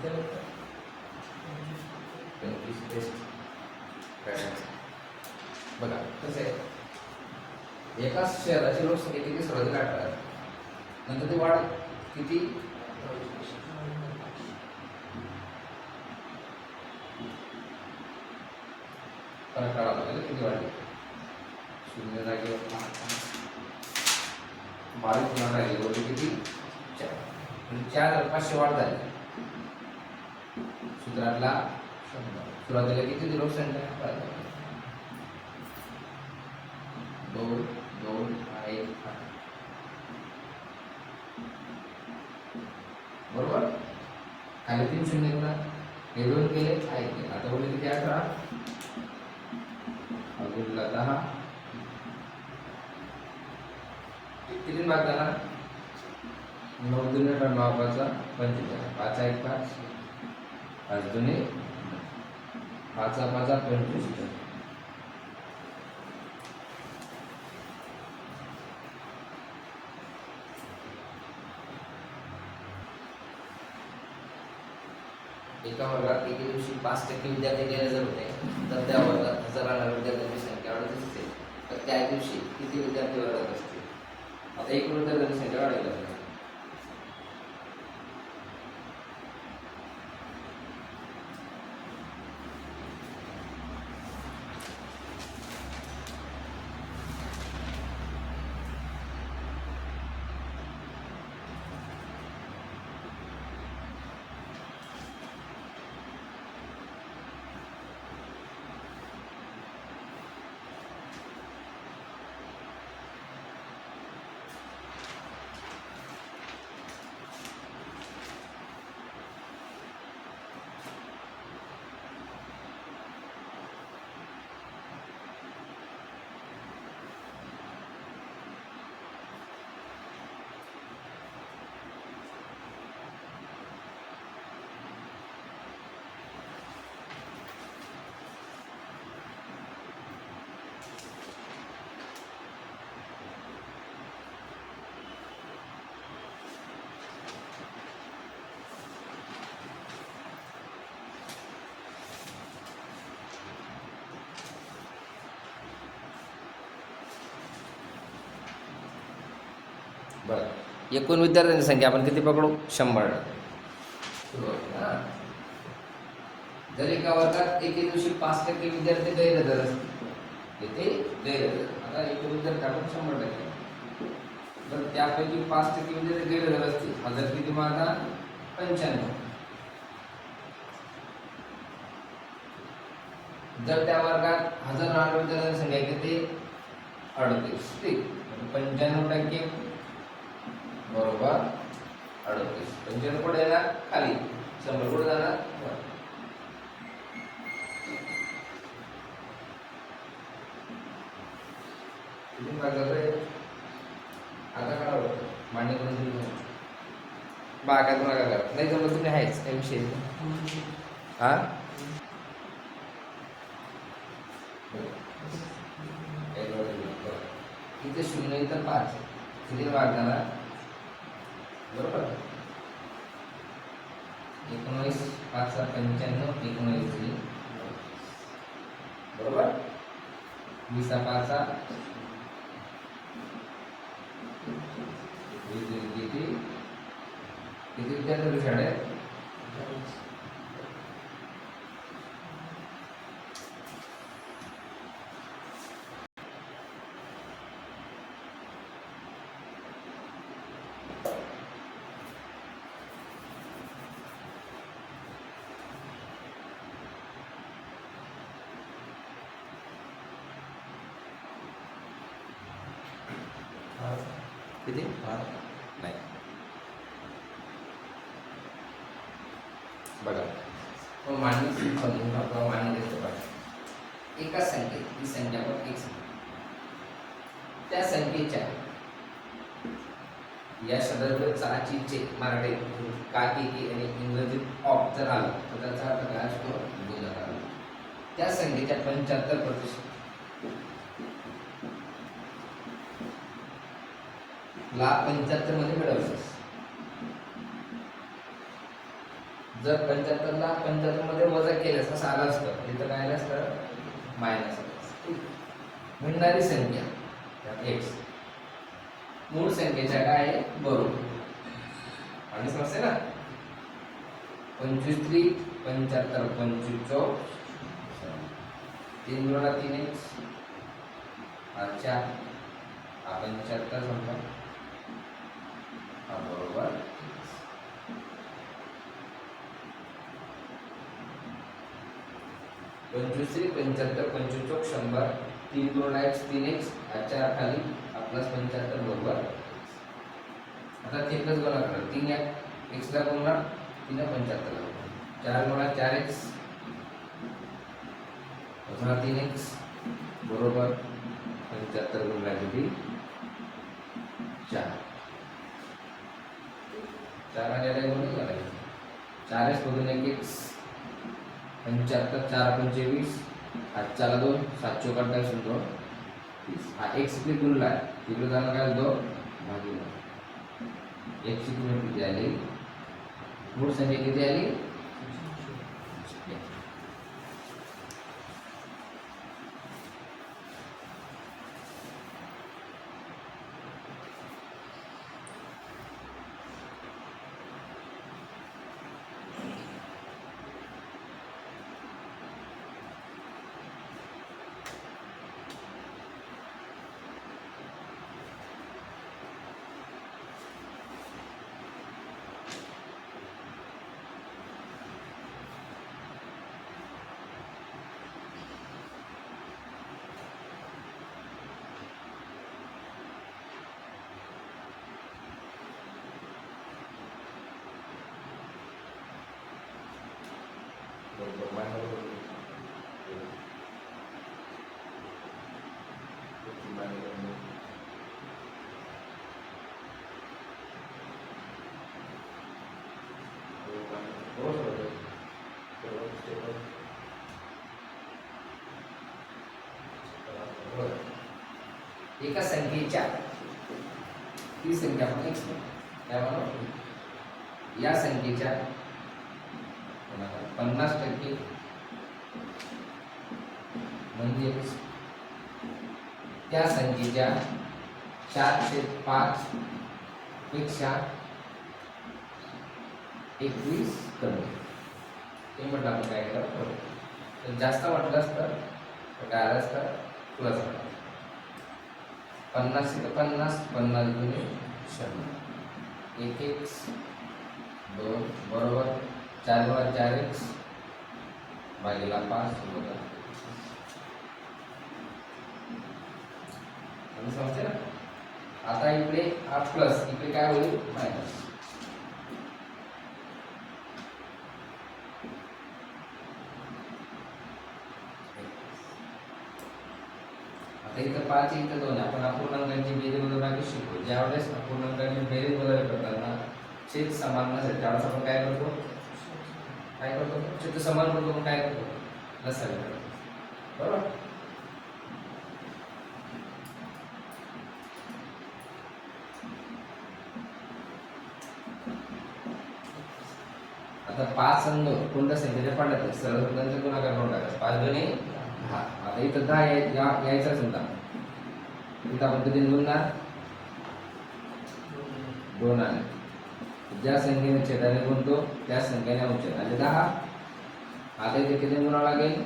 25 taste बघा कसं आहे, एका शहराची लोकसंख्या किती सुरुवातीला 18, नंतर ती वाढ किती फरक काढावा लागेल, किती वाढली 0 जागेवर 22 पुन्हा राहिली होती किती 4, म्हणजे 4500 वाढ झाली सूत्रातला. सुरुवातीला किती लोकसंख्या 2 2 1 बरोबर. खाली 3 शून्य गुणा हे 2 केले आहे, आता बोलले किती 18 अजूनला 10 किती भाग झाला 9 दुने 9 पाचा 45 5 1 5 5 दुने 5 5 25. एका वर्गात एके दिवशी 5% विद्यार्थी गैरहजर होते, तर त्या वर्गात हजारांना विद्यार्थ्यांची संख्या 38 असेल, तर त्या दिवशी किती विद्यार्थी वर्गात असतील. आता एकूण विद्यार्थ्यांची संख्या वाढेल. बरं, एकूण विद्यार्थ्यांची संख्या आपण किती पकडू 100. जर एका वर्गात एके दिवशी 5% विद्यार्थी गैरहजर असतील, येथे गैरहजर, आता एकूण विद्यार्थी आपण 100%, तर त्यापैकी 5% विद्यार्थी गैरहजर असतील, हजार किती माझा 95. जर त्या वर्गात 1000 विद्यार्थ्यांची संख्या किती 38, ठीक, 95% बरोबर 38. 95 पुढे येणार खाली, 100 पुढे जाणार वर. किती भाग जातोय आता काढावं मांडणी करून दिली बागात नका करा, नाही जमलं तुम्ही आहेच काही विषय हा. इथे 0 इथं 5 किती भाग जाणार बरोबर. 19 5 95 19 बरोबर. 20 5 किती विद्यार्थी शाळेत किती नाही बघा. मांडणी आपला मांडणी देतो बघा. एका संख्येत ही संख्या पण एक संख्या, त्या संख्येच्या या शब्दाकडे चाची चे मराठीत काकी की आणि इंग्रजीत ऑफ जर आलं तर त्याचा अर्थ काय असतो गुणधर्म. त्या संख्येच्या 75% ला 75 मध्ये मिळवायचं. जर 75 ला 75 मध्ये वजा केल्यास असं आलं असतं, तिथं काय आलं असतं मायनस मिळणारी संख्या त्यात x मूळ संख्येच्या काय आहे बरोबर. आणि समजते ना 25 3 75 25 4 3 गुणा 3x 4 75 समजा बरोबर 25 3 75 25 चौक 100 3 गुणा x 3x 4 खाली प्लस 75 बरोबर. आता तिथेच गुणा करा 3 x ला गुणा 3 75 ला 4 गुणा 4x पुन्हा 3x बरोबर 75 गुणला किती 4 4 आलेला गुण करायचा 4x बघून 1x 75 4 25 4 2 7 चौक 28 2 हा x किती गुणला तिकडे जाणार काय 2 भागिले x ची किंमत किती आली मूळ संख्या किती आली एका संख्येच्या ती संख्या आपण x त्यामुळे या संख्येच्या 50% म्हणजे त्या संख्येच्या 4/5 पेक्षा 21 कमी. ते म्हटलं आपण काय करावं तर जास्त म्हटलं असतं तर काय आलं असतं प्लस 50 × 50 50 गुणे 100 1x 2 बरोबर 4 × 4x भागिले 5 होता. समजते ना. आता इकडे हा प्लस इकडे काय होईल मायनस. आता इथं 5 इथं 2 आपण अपूर्णांकांची बेरीज वजाबाकी शिकू. ज्यावेळेस अपूर्णांकांची बेरीज वजाबाकी करताना छेद समान नसेल त्यावेळेस आपण काय करतो छेद समान करतो मग काय करतो लसावी करतो बरोबर. आता 5 आणि 2 कोणत्या संख्येच्या पाड्यात सरळ शब्दांचा गुणाकार करून टाकायचा 5 2 10. आता इथं 10 यायचा सुद्धा इथं आपण कधी गुणणार 2 आले. ज्या संख्येने छेदाने गुणतो त्या संख्येने अंश आणि 10. आता इथे किती गुणावं लागेल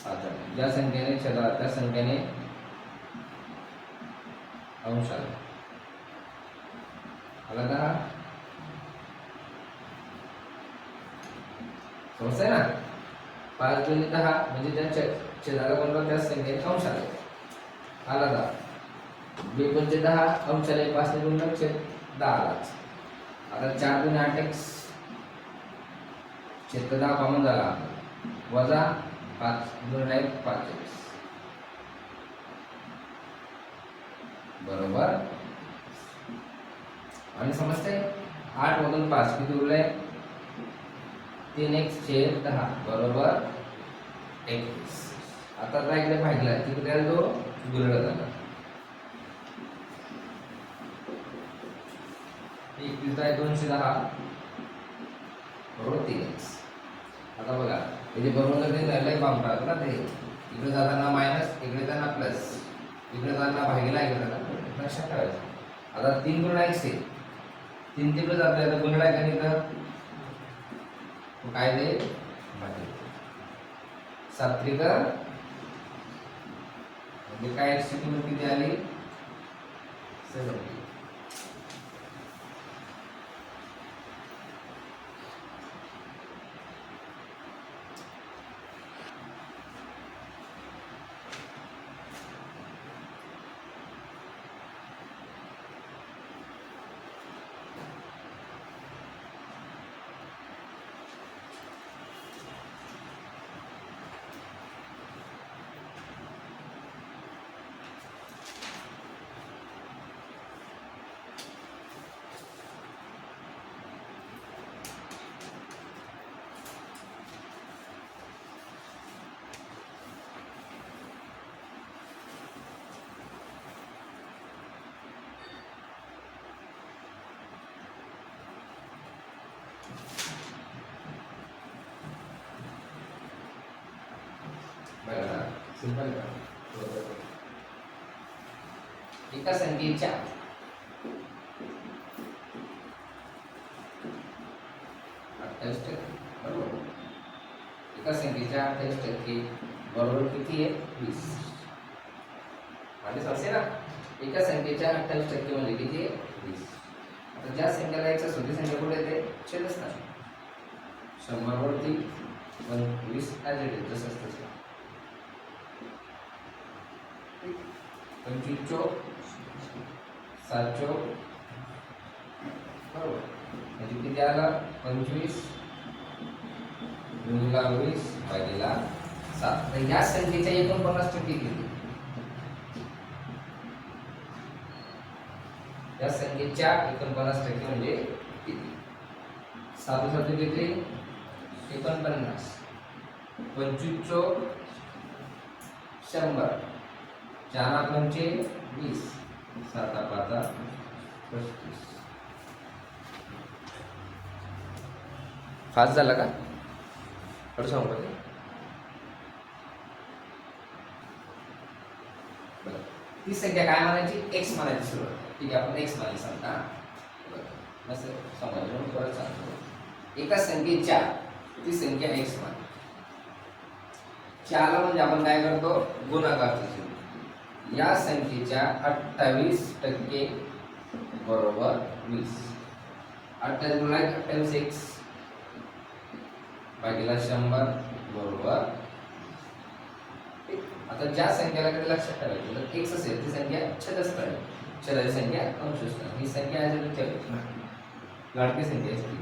5. ज्या संख्येने छेदा त्या संख्येने अंश आला 10. समजतंय ना. 5 × 10 म्हणजे ज्या छेदाला गुणला त्या संख्येने अंश आला 10. 2 × 10 अंश आले 5 ने गुणला छेद 10 आला. आता 4 × 8x छेद 10 कॉमन झाला वजा 5 × 1 5x बरोबर. आणि समजतंय 8 मधून 5 किती उरले 3x छेद 10 बरोबर 21. आता राहिलं भागला तिकडे जो गुणला झाला 21 210 बरोबर 3x. आता बघा इथे बरोबर ते लय बाम टाकतो ना ते, इकडे जाताना मायनस, इकडे जाताना प्लस, इकडे जाताना भागीला, इकडे जाताना लक्षात ठेवायचं. आता 3 गुणिले x आहे, 3 तिकडे जातोय, आता गुणिले काय इथं काय दे भागिले 7 त्रिक म्हणजे काय x ची किंमत किती आली 70. सिंपल एका संख्येच्या बरोबर, एका संख्येच्या 28% बरोबर किती आहे 20. म्हणजे असे ना एका संख्येच्या 28% म्हणजे किती आहे 20. आता ज्या संख्येला एक सोपी संख्या कुठे येते छेदस्थान 100 वरती 20 ॲज जसं तसं 25 चौक 7 चौक बरोबर म्हणजे किती आला 25 गुणिले 20 भागिले 7. तर या संख्येच्या 49% किती, या संख्येच्या 49% म्हणजे किती 7 7 किती 49 25 चौक 100 4 पंचे 20 7 5 35. फास्ट झाला का थोडं सांगू का ती संख्या काय म्हणायची x म्हणायची सुरुवात. ठीक आहे आपण x म्हणायची सांगता असं समजून परत सांगतो. एका संख्येच्या ती संख्या x म्हणायची. 4 म्हणजे आपण काय करतो गुणाकार करतो. या संख्येच्या 28% बरोबर 20. 28 गुणिले 28 x भागिले 100 बरोबर. आता ज्या संख्येला कधी लक्षात ठेवायचं तर x असेल ती संख्या छेदस्थानी आहे, छेदाची संख्या अंशस्थानी. ही संख्या आहे जर ठेवायची ना लाडकी संख्या असते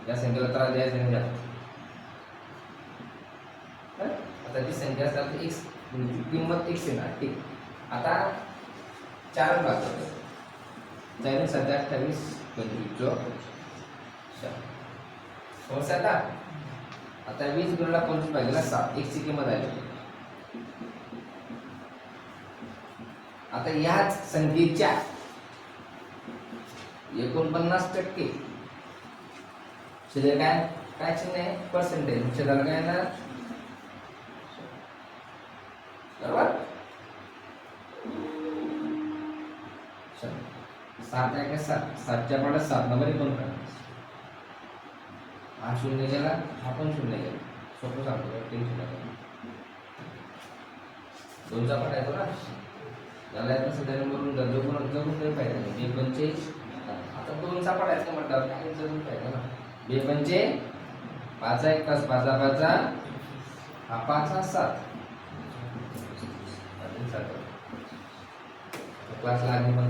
या संख्येला त्रास द्यायचा नाही जास्त. आता ती संख्या असतात x किंमत x आहे ना ठीक. आता 4 भाग करतो 4 7 28 25 समजता. आता 20 गुणिले 25 भागिले 7 x ची किंमत आली. आता याच संख्येच्या 49% छेद काय काय चिन्ह आहे पर्सेंटेज छेदाला काय ना बरोबर 7 आहे का 7 च्या पाड्यात 7 नंबर 2 हा शून्य गेला हा पण शून्य गेला. सोपं सांगतो टेन्शन नका. 2 चा पाडा येतो ना त्याला येतं सध्या नंबरून जरूर काही फायदा नाही. 2 पंचे आता 2 चा पाडा येतो म्हटल्यावर काही जरूर फायदा ना. 2 पंचे 5 1 5 5 हा 5 7 क्लासला आधी पण